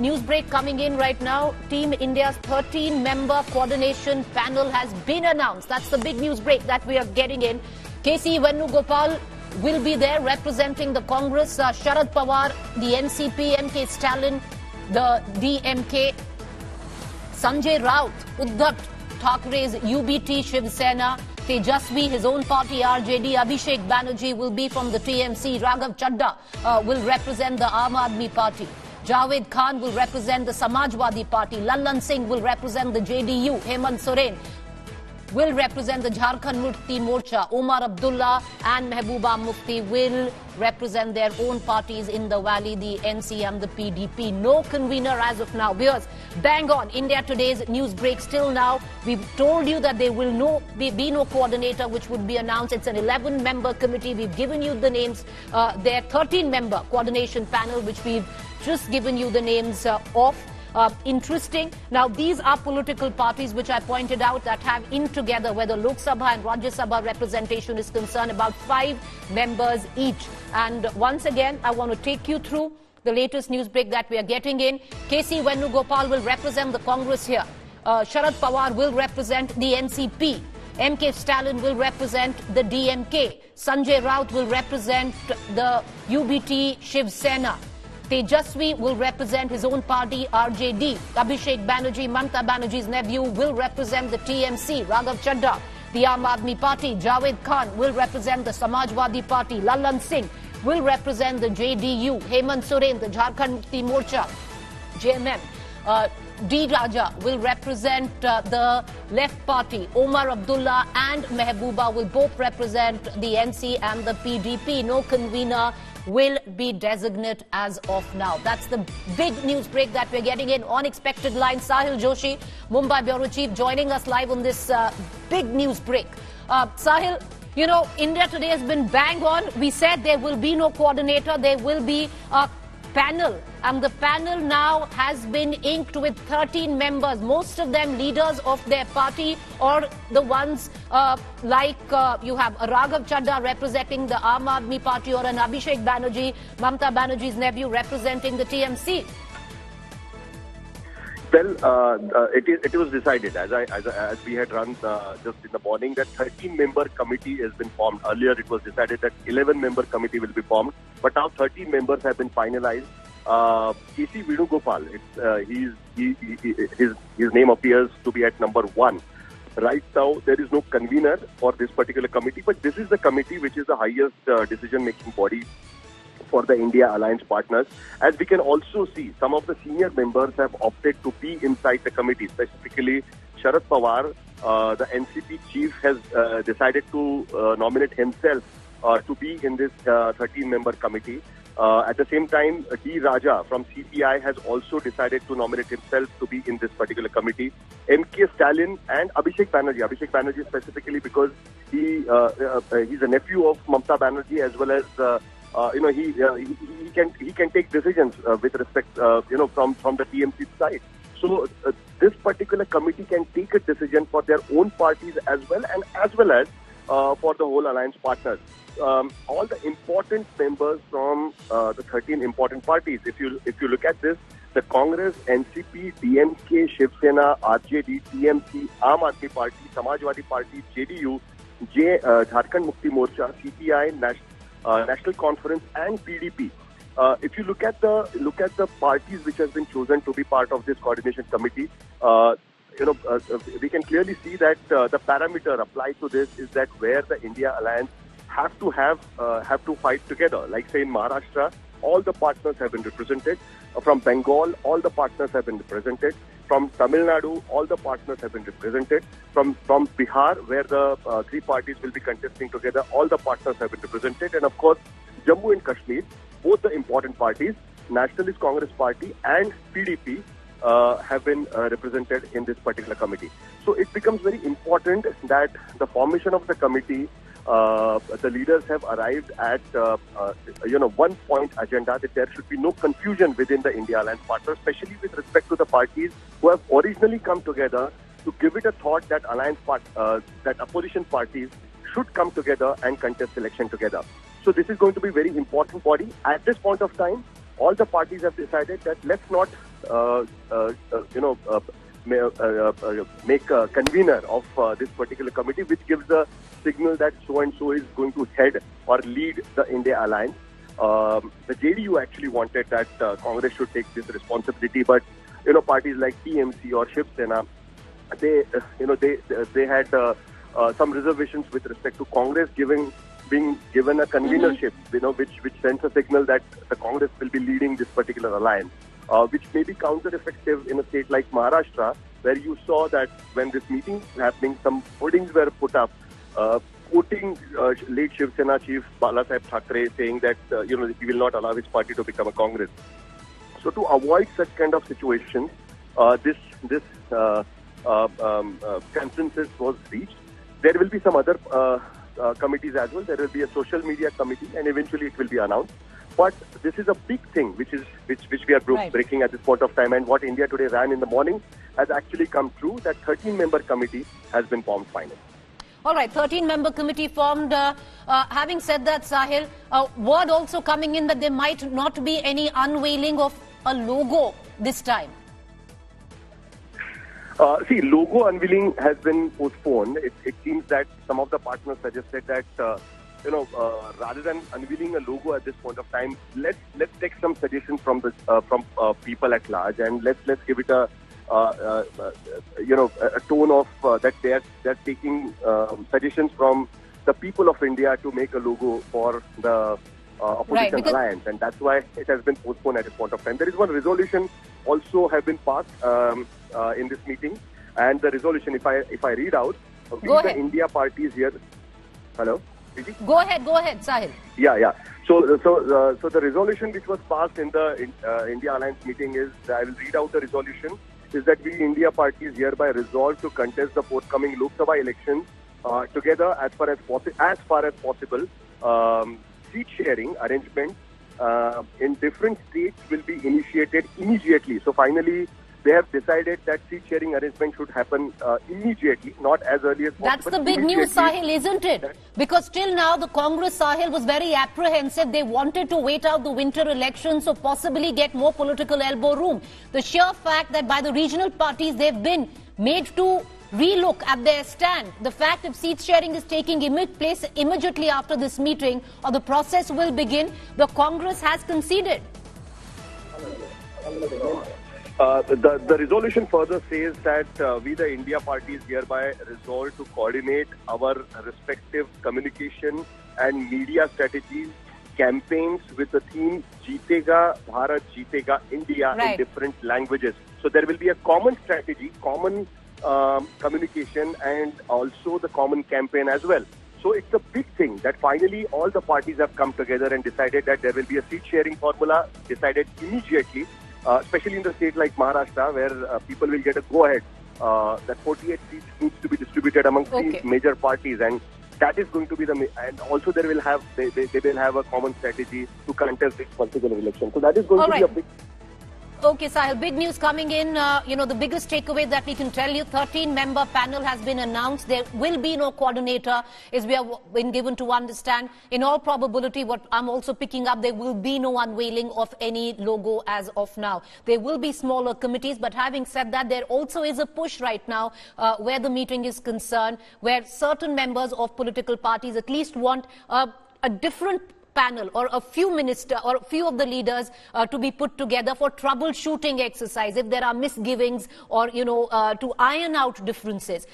news break coming in right now. Team India's 13-member coordination panel has been announced. That's the big news break that we are getting in. K.C. Venugopal will be there representing the Congress. Sharad Pawar, the NCP, M.K. Stalin, the DMK. Sanjay Raut, Uddhav Thakere's UBT Shiv Sena. Tejasvi, his own party, RJD. Abhishek Banerjee will be from the TMC. Raghav Chadha will represent the Aam Aadmi Party. Javed Khan will represent the Samajwadi Party. Lallan Singh will represent the JDU. Hemant Soren will represent the Jharkhand Mukti Morcha. Omar Abdullah and Mehbooba Mufti will represent their own parties in the valley, the NC and the PDP. No convener as of now. Viewers, bang on. India Today's news break still now. We've told you that there will be no coordinator which would be announced. It's an 11-member committee. We've given you the names. Their 13-member coordination panel, which we've just given you the names of. Interesting. Now, these are political parties which I pointed out that have in together, where the Lok Sabha and Rajya Sabha representation is concerned, about 5 members each. And once again, I want to take you through the latest news break that we are getting in. K.C. Venugopal will represent the Congress here. Sharad Pawar will represent the NCP. M.K. Stalin will represent the DMK. Sanjay Raut will represent the UBT Shiv Sena. Tejasvi will represent his own party, RJD. Abhishek Banerjee, Mamta Banerjee's nephew, will represent the TMC. Raghav Chadha, the Aam Aadmi Party. Javed Khan will represent the Samajwadi Party. Lallan Singh will represent the JDU. Hemant Soren, the Jharkhand Mukti Morcha, JMM. D. Raja will represent the Left Party. Omar Abdullah and Mehbooba will both represent the NC and the PDP. No convener will be designate as of now. That's the big news break that we're getting in. On expected line, Sahil Joshi, Mumbai Bureau Chief, joining us live on this big news break. Sahil, you know, India Today has been bang on. We said there will be no coordinator, there will be a panel, and the panel now has been inked with 13 members, most of them leaders of their party, or the ones like you have a Raghav Chadha representing the Aam Aadmi Party, or an Abhishek Banerjee, Mamta Banerjee's nephew, representing the TMC. Well, it was decided, as we had run just in the morning, that 13-member committee has been formed. Earlier it was decided that 11-member committee will be formed, but now 13 members have been finalized. K.C. Venugopal, his name appears to be at number 1. Right now, there is no convener for this particular committee, but this is the committee which is the highest decision-making body for the India Alliance partners. As we can also see, some of the senior members have opted to be inside the committee. Specifically, Sharad Pawar, the NCP chief, has decided to nominate himself to be in this 13-member committee. At the same time, D. Raja from CPI has also decided to nominate himself to be in this particular committee. M.K. Stalin and Abhishek Banerjee specifically because he's a nephew of Mamta Banerjee, as well as he can take decisions with respect from the TMC side. So this particular committee can take a decision for their own parties as well as for the whole alliance partners. All the important members from the 13 important parties. If you look at this, the Congress, NCP, DMK, Shiv Sena, RJD, TMC, Aam Aadmi Party, Samajwadi Party, JDU, Jharkhand Mukti Morcha, CPI, National Conference, and PDP. If you look at the parties which has been chosen to be part of this coordination committee, we can clearly see that the parameter applied to this is that where the India Alliance have to fight together. Like say in Maharashtra, all the partners have been represented. From Bengal, all the partners have been represented. From Tamil Nadu, all the partners have been represented. From Bihar, where the 3 parties will be contesting together, all the partners have been represented. And of course, Jammu and Kashmir, both the important parties, Nationalist Congress Party and PDP, have been represented in this particular committee. So it becomes very important that the formation of the committee, the leaders have arrived at one point agenda, that there should be no confusion within the India Alliance partners, especially with respect to the parties who have originally come together to give it a thought that that opposition parties should come together and contest election together. So this is going to be very important body. At this point of time, all the parties have decided that let's not make a convener of this particular committee, which gives a signal that so and so is going to head or lead the India alliance. The JDU actually wanted that Congress should take this responsibility, but parties like TMC or Shiv Sena, they had some reservations with respect to Congress being given a convenership, which sends a signal that the Congress will be leading this particular alliance, which may be counter-effective in a state like Maharashtra, where you saw that when this meeting was happening, some hoardings were put up, quoting late Shiv Sena chief Balasaheb Thackeray, saying that he will not allow his party to become a Congress. So to avoid such kind of situations, this consensus was reached. There will be some other committees as well. There will be a social media committee, and eventually it will be announced. But this is a big thing, which we are breaking at this point of time. And what India Today ran in the morning has actually come true. That 13-member committee has been formed finally. All right, 13-member committee formed. Having said that, Sahil, word also coming in that there might not be any unveiling of a logo this time. Logo unveiling has been postponed. It seems that some of the partners suggested that, rather than unveiling a logo at this point of time, let's take some suggestions from people at large, and let's give it a tone of that they're taking suggestions from the people of India to make a logo for the opposition alliance, and that's why it has been postponed at this point of time. There is one resolution also have been passed in this meeting, and the resolution, if I read out, the India parties here. Hello. Go ahead, Sahil. Yeah. So the resolution which was passed in the India Alliance meeting is, I will read out the resolution, is that we India parties hereby resolve to contest the forthcoming Lok Sabha elections together as far as possible. Seat sharing arrangements in different states will be initiated immediately. So finally, they have decided that seat sharing arrangement should happen immediately, not as early as possible. That's the big news, Sahil, isn't it? Because till now, the Congress, Sahil, was very apprehensive. They wanted to wait out the winter elections, so possibly get more political elbow room. The sheer fact that by the regional parties, they've been made to relook at their stand. The fact if seat sharing is taking place immediately after this meeting, or the process will begin, the Congress has conceded. The resolution further says that we, the India parties, hereby resolve to coordinate our respective communication and media strategies, campaigns with the theme Jeetega Bharat, Jeetega India in different languages. So there will be a common strategy, common communication, and also the common campaign as well. So it's a big thing that finally all the parties have come together and decided that there will be a seat sharing formula decided immediately. Especially in the state like Maharashtra, where people will get a go-ahead, that 48 seats needs to be distributed among three major parties, and that is going to be and also they will have a common strategy to contest this particular election. So that is going to be a big. Okay, Sahil, big news coming in. The biggest takeaway that we can tell you, 13-member panel has been announced. There will be no coordinator, as we have been given to understand. In all probability, what I'm also picking up, there will be no unveiling of any logo as of now. There will be smaller committees, but having said that, there also is a push right now where the meeting is concerned, where certain members of political parties at least want a different panel or a few of the leaders to be put together for troubleshooting exercise if there are misgivings or to iron out differences.